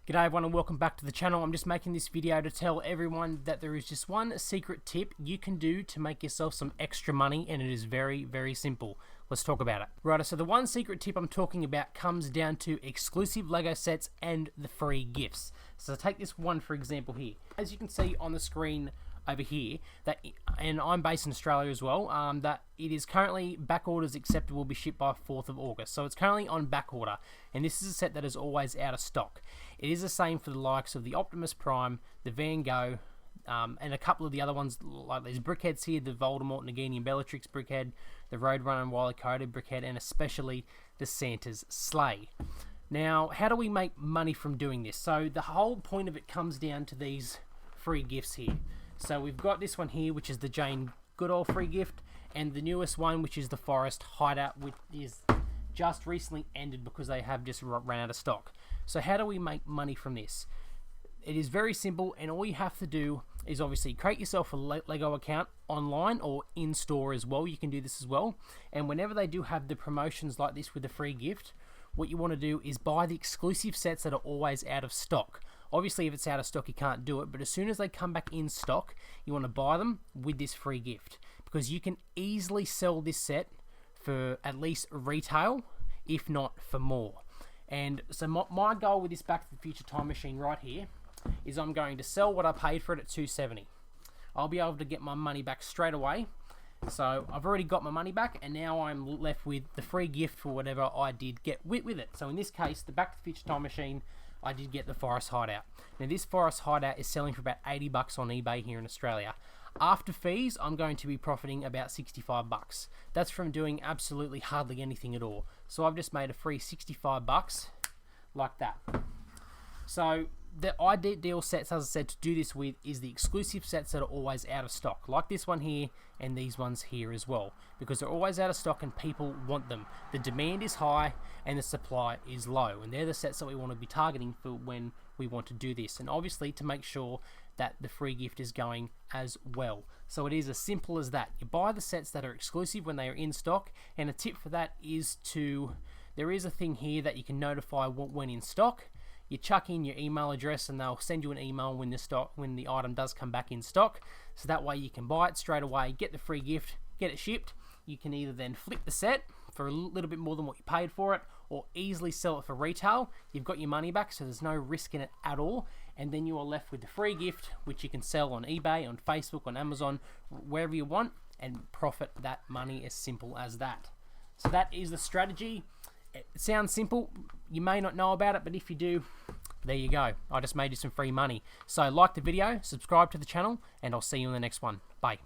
G'day everyone and welcome back to the channel. I'm just making this video to tell everyone that there is just one secret tip you can do to make yourself some extra money, and it is very, very simple. Let's talk about it. Right, so the one secret tip I'm talking about comes down to exclusive LEGO sets and the free gifts. So take this one for example here. As you can see on the screen over here, and I'm based in Australia as well, that it is currently back orders accepted will be shipped by 4th of August. So it's currently on back order, and this is a set that is always out of stock. It is the same for the likes of the Optimus Prime, the Van Gogh, and a couple of the other ones, like these brickheads here, the Voldemort, Nagini, and Bellatrix brickhead, the Roadrunner and Wile E. Coyote brickhead, and especially the Santa's sleigh. Now, how do we make money from doing this? So the whole point of it comes down to these free gifts here. So we've got this one here, which is the Jane Goodall free gift, and the newest one, which is the Forest Hideout, which is just recently ended because they have just ran out of stock. So how do we make money from this? It is very simple, and all you have to do is obviously create yourself a LEGO account online or in store as well. You can do this as well, and whenever they do have the promotions like this with the free gift, what you want to do is buy the exclusive sets that are always out of stock. Obviously, if it's out of stock, you can't do it, but as soon as they come back in stock, you want to buy them with this free gift, because you can easily sell this set for at least retail, if not for more. And so my goal with this Back to the Future time machine right here is I'm going to sell what I paid for it at $270. I'll be able to get my money back straight away. So I've already got my money back, and now I'm left with the free gift for whatever I did get with it. So in this case, the Back to the Future time machine, I did get the Forest Hideout. Now this Forest Hideout is selling for about $80 on eBay here in Australia. After fees, I'm going to be profiting about $65. That's from doing absolutely hardly anything at all. So I've just made a free $65 like that. So the ideal sets, as I said, to do this with is the exclusive sets that are always out of stock, like this one here and these ones here as well, because they're always out of stock and people want them. The demand is high and the supply is low, and they're the sets that we want to be targeting for when we want to do this, and obviously to make sure that the free gift is going as well. So it is as simple as that. You buy the sets that are exclusive when they are in stock, and a tip for that is there is a thing here that you can notify when in stock. You chuck in your email address and they'll send you an email when the item does come back in stock, so that way you can buy it straight away, get the free gift, get it shipped. You can either then flip the set for a little bit more than what you paid for it, or easily sell it for retail. You've got your money back, so there's no risk in it at all, and then you are left with the free gift, which you can sell on eBay, on Facebook, on Amazon, wherever you want, and profit that money. As simple as that. So that is the strategy. It sounds simple, you may not know about it, but if you do, there you go. I just made you some free money. So like the video, subscribe to the channel, and I'll see you in the next one. Bye.